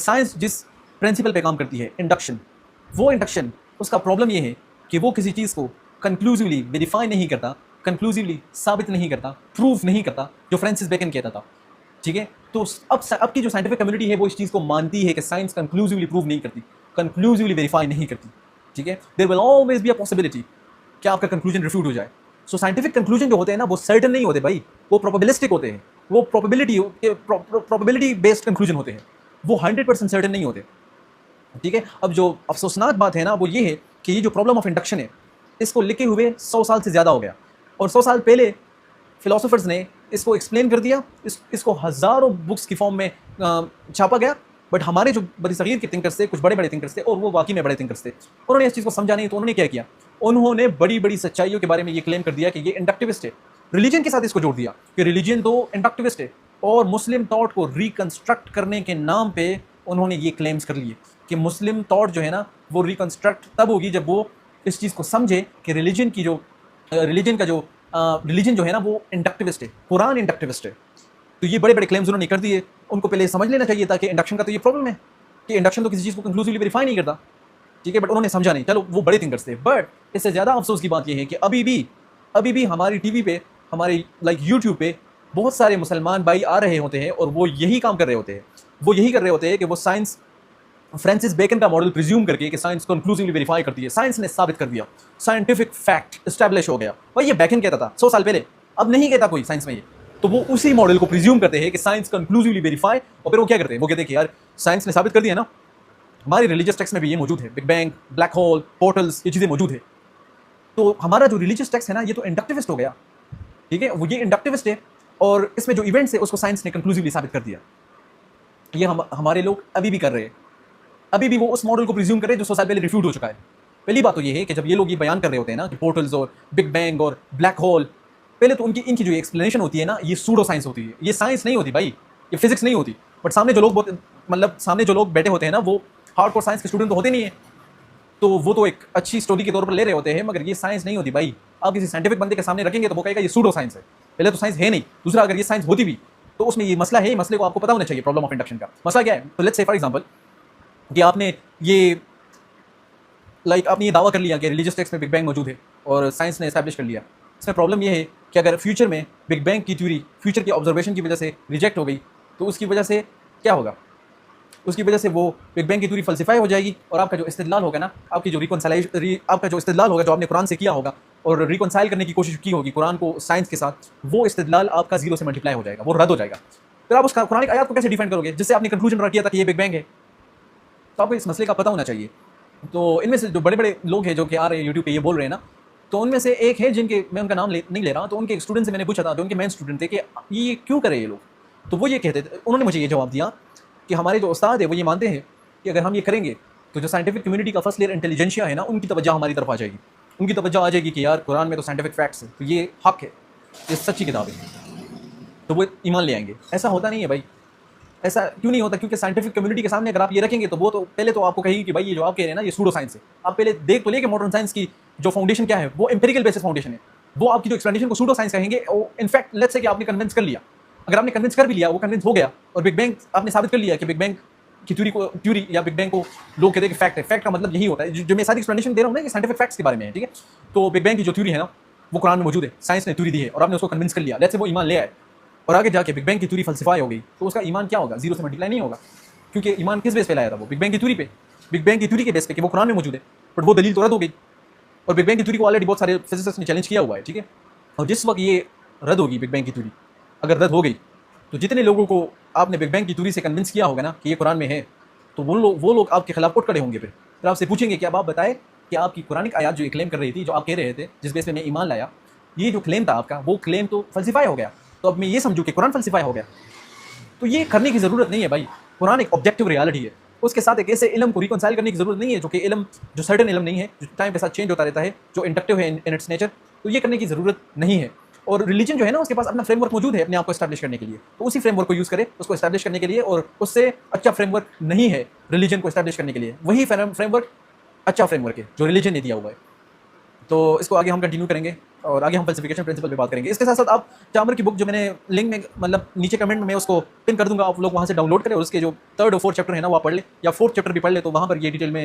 Science जिस principal पे काम करती है, इंडक्शन, वो इंडक्शन उसका प्रॉब्लम ये है कि वो किसी चीज़ को कंक्लूसिवली वेरीफाई नहीं करता, कंक्लूसिवली साबित नहीं करता, प्रूफ नहीं करता, जो फ्रांसिस बेकन कहता था। ठीक है, तो अब की जो साइंटिफिक कम्युनिटी है वो इस चीज़ को मानती है कि साइंस कंक्लूसिवली प्रूव नहीं करती, कंक्लूसिवली वेरीफाई नहीं करती। ठीक है, there will always be a possibility कि आपका कंक्लूजन रिफ्यूट हो जाए। सो साइंटिफिक कंक्लूजन जो होते हैं ना वो सर्टन नहीं होते भाई, वो प्रोबेबिलिस्टिक होते हैं, वो प्रोबेबिलिटी बेस्ड कंक्लूजन होते हैं, वो 100% सर्टन नहीं होते। ठीक है, अब जो अफसोसनाक बात है ना वो ये है कि ये जो प्रॉब्लम ऑफ इंडक्शन है इसको लिखे हुए 100 साल से ज़्यादा हो गया, और 100 साल पहले फिलोसोफर्स ने इसको एक्सप्लेन कर दिया, इसको हज़ारों बुक्स की फॉर्म में छापा गया। बट हमारे जो बड़ी सगीर के थिंकर्स थे, कुछ बड़े बड़े थिंकर्स थे, और वो वाकई में बड़े थिंकर्स थे, उन्होंने इस चीज़ को समझा नहीं, तो उन्होंने क्या किया, उन्होंने बड़ी बड़ी सच्चाइयों के बारे में ये क्लेम कर दिया कि ये इंडक्टिविस्ट है। रिलीजन के साथ इसको जोड़ दिया कि रिलीजन तो इंडक्टिविस्ट है, और मुस्लिम थॉट को रिकंस्ट्रक्ट करने के नाम पे उन्होंने ये क्लेम्स कर लिए कि मुस्लिम थॉट जो है ना वो रिकंस्ट्रक्ट तब होगी जब वो इस चीज़ को समझे कि रिलीजन जो है ना वो इंडक्टिविस्ट है, कुरान इंडक्टिविस्ट है। तो ये बड़े बड़े क्लेम्स उन्होंने कर दिए। उनको पहले समझ लेना चाहिए था कि इंडक्शन का तो ये प्रॉब्लम है कि इंडक्शन तो किसी चीज़ को कंक्लूसिवली वेरीफाई नहीं करता। ठीक है, बट उन्होंने समझा नहीं। चलो, वो बड़े थिंकर्स थे, बट इससे ज़्यादा अफसोस की बात यह है कि अभी भी हमारी टीवी पे, हमारी यूट्यूब पे बहुत सारे मुसलमान भाई आ रहे होते हैं और वो यही काम कर रहे होते हैं। वो यही कर रहे होते हैं कि वो साइंस, फ्रांसिस बेकन का मॉडल प्रिज्यूम करके कि साइंस कंक्लूसिवली वेरीफाई करती है, साइंस ने साबित कर दिया, साइंटिफिक फैक्ट एस्टैब्लिश हो गया। भाई ये बेकन कहता था 100 साल पहले, अब नहीं कहता कोई साइंस में ये। तो वो उसी मॉडल को प्रिज्यूम करते हैं कि साइंस कंक्लूसिवली वेरीफाई, और फिर वो क्या करते हैं, वो कहते हैं कि यार साइंस ने साबित कर दिया ना, हमारी रिलीजियस टेक्स्ट में भी ये मौजूद है, big bang, black hole, portals, ये चीज़ें मौजूद है। तो हमारा जो रिलीजियस टेक्स्ट है ना ये तो इंडक्टिविस्ट हो गया। ठीक है, वो ये इंडक्टिविस्ट है, और इसमें जो इवेंट्स है उसको साइंस ने कंक्लूसिवली साबित कर दिया। ये हमारे लोग अभी भी कर रहे हैं, अभी भी वो उस मॉडल को प्रिज्यूम कर रहे हैं जो 100 साल पहले रिफ्यूट हो चुका है। पहली बात तो ये है कि जब ये लोग ये बयान कर रहे होते हैं ना कि पोर्टल्स और बिग बैंग और ब्लैक होल, पहले तो इनकी जो एक्सप्लेनेशन होती है ना ये सूडो साइंस होती है, ये साइंस नहीं होती भाई, ये फिजिक्स नहीं होती। बट सामने जो लोग बैठे होते हैं ना वो हार्डकोर साइंस के स्टूडेंट तो होते नहीं है, तो वो तो एक अच्छी स्टोरी के तौर पर ले रहे होते हैं, मगर ये साइंस नहीं होती भाई। आप किसी साइंटिफिक बंदे के सामने रखेंगे तो वो कहेगा ये सूडो साइंस है। पहले तो साइंस है नहीं, दूसरा अगर ये साइंस होती भी तो उसमें ये मसला है, मसले को आपको पता होना चाहिए। प्रॉब्लम ऑफ इंडक्शन का मसला क्या है, तो लेट्स से फॉर एग्जांपल कि आपने ये दावा कर लिया कि रिलीजियस टेक्स्ट में बिग बैंग मौजूद है और साइंस ने एस्टैब्लिश कर लिया। इसमें प्रॉब्लम ये है कि अगर फ्यूचर में बिग बैंग की थ्योरी फ्यूचर की ऑब्जर्वेशन की वजह से रिजेक्ट हो गई तो उसकी वजह से क्या होगा, उसकी वजह से वो बिग बैंग की थ्योरी फल्सिफाई हो जाएगी, और आपका जो इस्तेदलाल होगा ना, आपकी जो आपका जो इस्तेदलाल होगा जो आपने कुरान से किया होगा और रिकॉन्साइल करने की कोशिश की होगी कुरान को साइंस के साथ, वो इस्तेदलाल आपका 0 से मल्टीप्लाई हो जाएगा, वो रद्द हो जाएगा। फिर आप उस कुरानिक आयत को कैसे डिफेंड करोगे जिससे आपने कंक्लूजन ड्रा किया था कि ये बिग बैंग है। तो आपको इस मसले का पता होना चाहिए। तो इनमें से जो बड़े बड़े लोग हैं जो कि आ रहे हैं यूट्यूब पे ये बोल रहे हैं ना, तो उनमें से एक है जिनके मैं उनका नाम नहीं ले रहा, तो उनके एक स्टूडेंट से मैंने पूछा था, जो उनके मेन स्टूडेंट थे, कि ये क्यों करे ये लोग। तो वो ये कहते थे, उन्होंने मुझे ये जवाब दिया कि हमारे जो उस्ताद है वो ये मानते हैं कि अगर हम ये करेंगे तो जो साइंटिफिक कम्युनिटी का फर्स्ट लेयर इंटेलिजेंशिया है ना, उनकी तवज्जो हमारी तरफ आ जाएगी, उनकी तवज्जो आ जाएगी कि यार कुरान में तो साइंटिफिक फैक्ट्स है, तो ये हक है, ये सच्ची किताब है, तो वो ईमान ले आएंगे। ऐसा होता नहीं है भाई, ऐसा क्यों नहीं होता, क्योंकि साइंटिफिक कम्युनिटी के सामने अगर आप ये रखेंगे तो वो तो पहले तो आपको कहेगी कि भाई ये जो आप कह रहे हैं ना ये सूडो साइंस है। आप पहले देख तो लिए कि मॉडर्न साइंस की जो फाउंडेशन क्या है, वो एम्पिरिकल बेसिस फाउंडेशन है। वो आपकी जो एक्सप्लेनेशन को सूडो साइंस कहेंगे, और इनफैक्ट लेट्स से कि आपने कन्विंस कर लिया, अगर आपने कन्विंस कर भी लिया, वो कन्विंस हो गया और बिग बैंग आपने साबित कर लिया कि बिग बैंग की थ्योरी या बिग बैंग को लोग कहते हैं कि फैक्ट है। फैक्ट का मतलब यही होता है जो मैं सारी एक्सप्लेनेशन दे रहा हूँ ना कि साइंटिफिक फैक्ट्स के बारे में है। ठीक है, तो बिग बैंग की जो थ्योरी है ना वो कुरान में मौजूद है, साइंस ने थ्योरी दी है और आपने उसको कन्विंस कर लिया, लेट्स से वो ईमान ले आए, और आगे जाके बिग बैंग की थ्योरी फल्सिफाई हो गई, तो उसका ईमान क्या होगा, 0 से मल्टीप्लाई नहीं होगा। क्योंकि ईमान किस बेस पे लाया था, वो बिग बैंग की थ्योरी पे, बिग बैंग की थ्योरी के बेस पे कि वो कुरान में मौजूद है, बट वो दलील तो रद्द हो गई। और बिग बैंग की थ्योरी को ऑलरेडी बहुत सारे फिजिसिस्ट ने चैलेंज किया हुआ है। ठीक है, और जिस वक्त ये रद्द होगी, बिग बैंग की थ्योरी अगर रद्द हो गई, तो जितने लोगों को आपने बिग बैंग की थ्योरी से कन्विंस किया होगा ना कि ये कुरान में है, तो वो लोग आपके खिलाफ उठ खड़े होंगे। फिर आपसे पूछेंगे कि अब आप बताएं कि आपकी कुरानिक आयत जो ये क्लेम कर रही थी, जो आप कह रहे थे, जिस बेस पे मैं ईमान लाया, ये जो क्लेम था आपका, वो क्लेम तो फल्सिफाई हो गया, तो अब मैं ये समझूँ कि कुरान फल्सिफाई हो गया। तो ये करने की ज़रूरत नहीं है भाई, कुरान एक ऑब्जेक्टिव रियलिटी है, उसके साथ एक ऐसे इल्म को रिकॉन्साइल करने की ज़रूरत नहीं है जो कि इल्म, जो सर्टेन इल्म नहीं है, जो टाइम के साथ चेंज होता रहता है, जो इंडक्टिव है इन इट्स नेचर, तो ये करने की ज़रूरत नहीं है। और रिलीजन जो है ना उसके पास अपना फ्रेमवर्क मौजूद है अपने आप को एस्टैब्लिश करने के लिए, तो उसी फ्रेमवर्क को यूज़ करे उसको एस्टैब्लिश करने के लिए, और उससे अच्छा फ्रेमवर्क नहीं है रिलीजन को एस्टैब्लिश करने के लिए, वही फ्रेमवर्क अच्छा फ्रेमवर्क है जो रिलीजन ने दिया हुआ है। तो इसको आगे हम कंटिन्यू करेंगे और आगे हम फल्सिफिकेशन प्रिंसिपल पे बात करेंगे। इसके साथ साथ आप चामर की बुक जो मैंने लिंक में मतलब नीचे कमेंट में उसको पिन कर दूंगा, आप लोग वहाँ से डाउनलोड करें और उसके जो 3rd और 4th चैप्टर है ना वो आप पढ़ ले, या 4th चैप्टर भी पढ़ ले, तो वहाँ पर ये डिटेल में